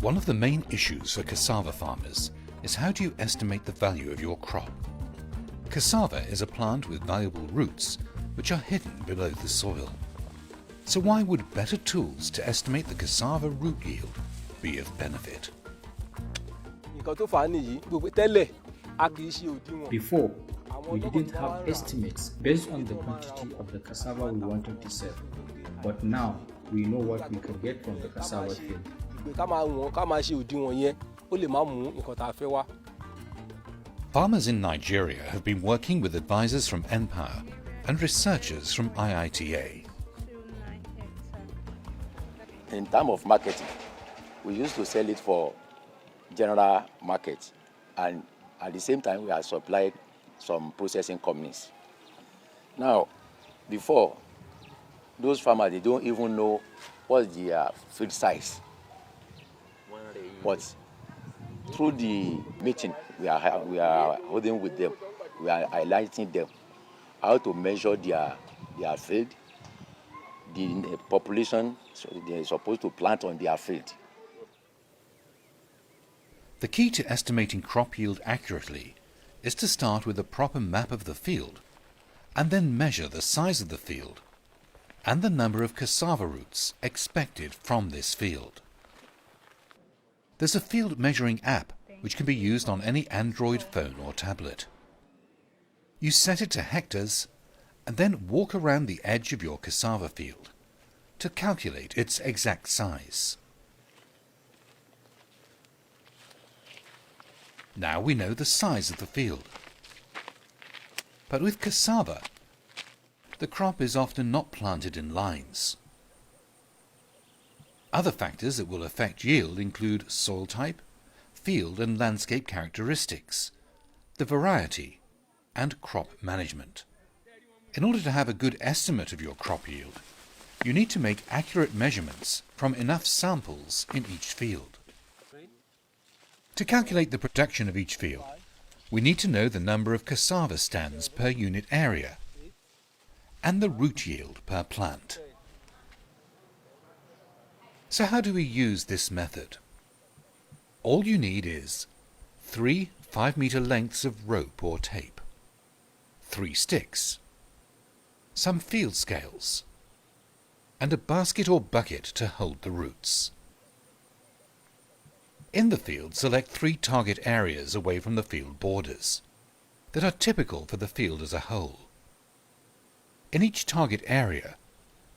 One of the main issues for cassava farmers is how do you estimate the value of your crop? Cassava is a plant with valuable roots which are hidden below the soil. So why would better tools to estimate the cassava root yield be of benefit? Before, we didn't have estimates based on the quantity of the cassava we wanted to sell, but now we know what we can get from the cassava field. Farmers in Nigeria have been working with advisors from NPower and researchers from IITA. In terms of marketing, we used to sell it for general market, and at the same time we are supplied some processing companies. Now, before, those farmers, they don't even know what's their field size. But through the meeting we are holding with them, we are highlighting them how to measure their field, the population they're supposed to plant on their field. The key to estimating crop yield accurately is to start with a proper map of the field and then measure the size of the field and the number of cassava roots expected from this field. There's a field measuring app which can be used on any Android phone or tablet. You set it to hectares and then walk around the edge of your cassava field to calculate its exact size. Now we know the size of the field. But with cassava, the crop is often not planted in lines. Other factors that will affect yield include soil type, field and landscape characteristics, the variety, and crop management. In order to have a good estimate of your crop yield, you need to make accurate measurements from enough samples in each field. To calculate the production of each field, we need to know the number of cassava stands per unit area and the root yield per plant. So how do we use this method? All you need is 3 5-meter lengths of rope or tape, 3 sticks, some field scales, and a basket or bucket to hold the roots. In the field, select 3 target areas away from the field borders that are typical for the field as a whole. In each target area,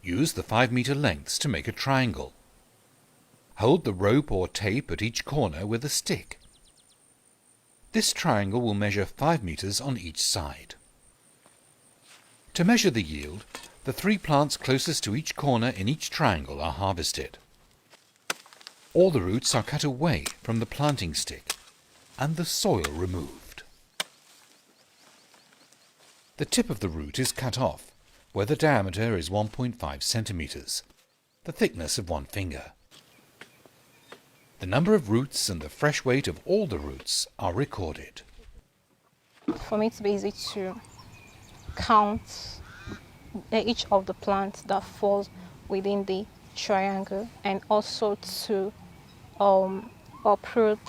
use the 5-meter lengths to make a triangle. Hold the rope or tape at each corner with a stick. This triangle will measure 5 meters on each side. To measure the yield, the 3 plants closest to each corner in each triangle are harvested. All the roots are cut away from the planting stick and the soil removed. The tip of the root is cut off where the diameter is 1.5 centimeters, the thickness of 1 finger. The number of roots and the fresh weight of all the roots are recorded. For me, it's easy to count each of the plants that falls within the triangle, and also to uproot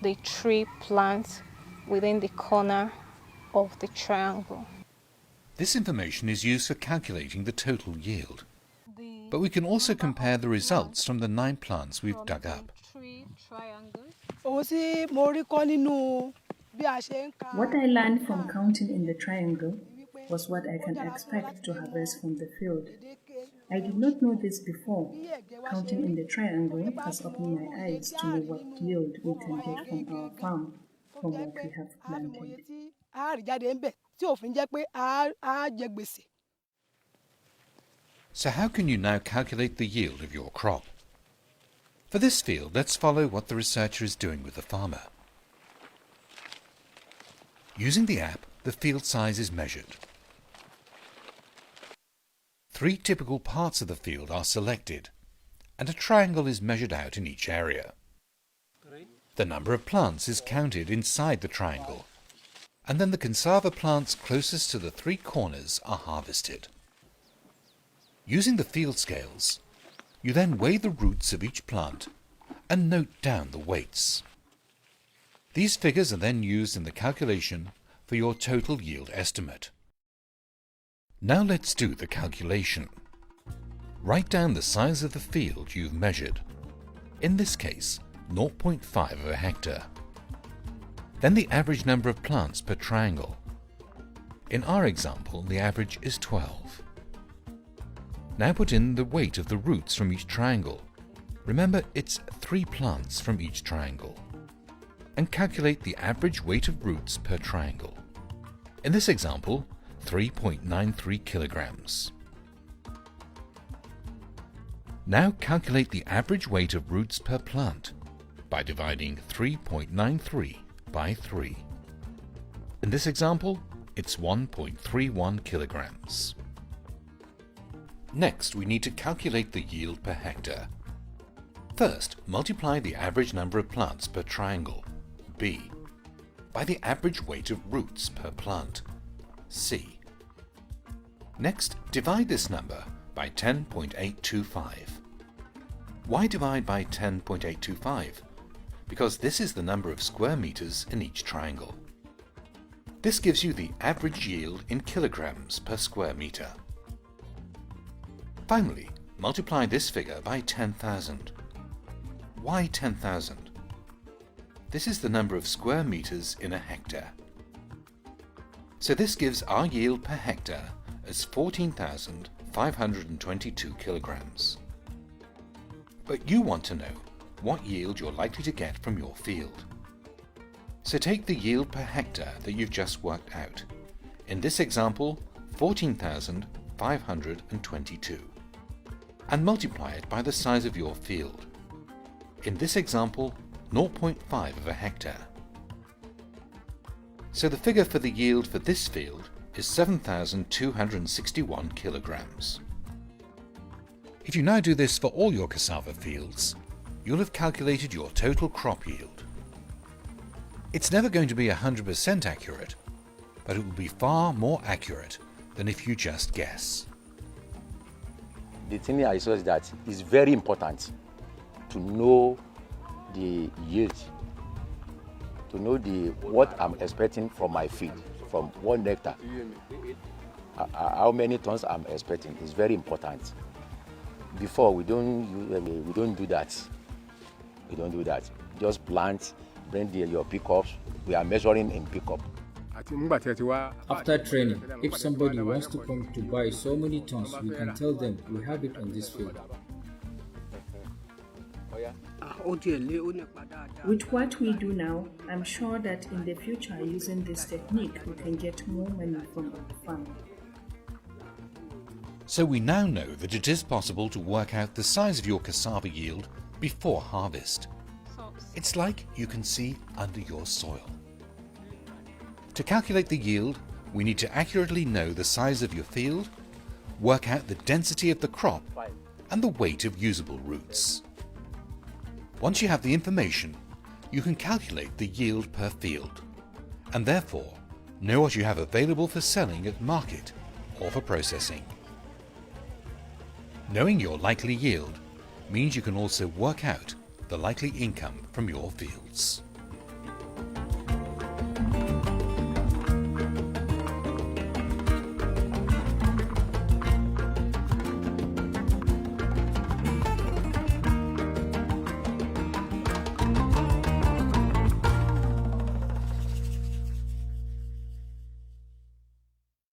the 3 plants within the corner of the triangle. This information is used for calculating the total yield, but we can also compare the results from the 9 plants we've dug up. What I learned from counting in the triangle was what I can expect to harvest from the field. I did not know this before. Counting in the triangle has opened my eyes to know what yield we can get from our farm from what we have planted. So how can you now calculate the yield of your crop? For this field, let's follow what the researcher is doing with the farmer. Using the app, the field size is measured. 3 typical parts of the field are selected, and a triangle is measured out in each area. The number of plants is counted inside the triangle, and then the cassava plants closest to the 3 corners are harvested. Using the field scales, you then weigh the roots of each plant and note down the weights. These figures are then used in the calculation for your total yield estimate. Now let's do the calculation. Write down the size of the field you've measured, in this case 0.5 of a hectare. Then the average number of plants per triangle. In our example, the average is 12. Now put in the weight of the roots from each triangle. Remember, it's 3 plants from each triangle. And calculate the average weight of roots per triangle. In this example, 3.93 kilograms. Now calculate the average weight of roots per plant by dividing 3.93 by 3. In this example, it's 1.31 kilograms. Next, we need to calculate the yield per hectare. First, multiply the average number of plants per triangle, B, by the average weight of roots per plant, C. Next, divide this number by 10.825. Why divide by 10.825? Because this is the number of square meters in each triangle. This gives you the average yield in kilograms per square meter. Finally, multiply this figure by 10,000. Why 10,000? This is the number of square meters in a hectare. So this gives our yield per hectare as 14,522 kilograms. But you want to know what yield you're likely to get from your field. So take the yield per hectare that you've just worked out. In this example, 14,522. And multiply it by the size of your field. In this example, 0.5 of a hectare. So the figure for the yield for this field is 7,261 kilograms. If you now do this for all your cassava fields, you'll have calculated your total crop yield. It's never going to be 100% accurate, but it will be far more accurate than if you just guess. The thing I saw is that it's very important to know the yield, to know what I'm expecting from my field, from 1 hectare. How many tons I'm expecting is very important. Before we don't do that. We don't do that. Just plant, bring your pickups. We are measuring in pickup. After training, if somebody wants to come to buy so many tons, we can tell them we have it on this field. With what we do now, I'm sure that in the future, using this technique, we can get more money from our farm. So we now know that it is possible to work out the size of your cassava yield before harvest. It's like you can see under your soil. To calculate the yield, we need to accurately know the size of your field, work out the density of the crop, and the weight of usable roots. Once you have the information, you can calculate the yield per field, and therefore know what you have available for selling at market or for processing. Knowing your likely yield means you can also work out the likely income from your fields.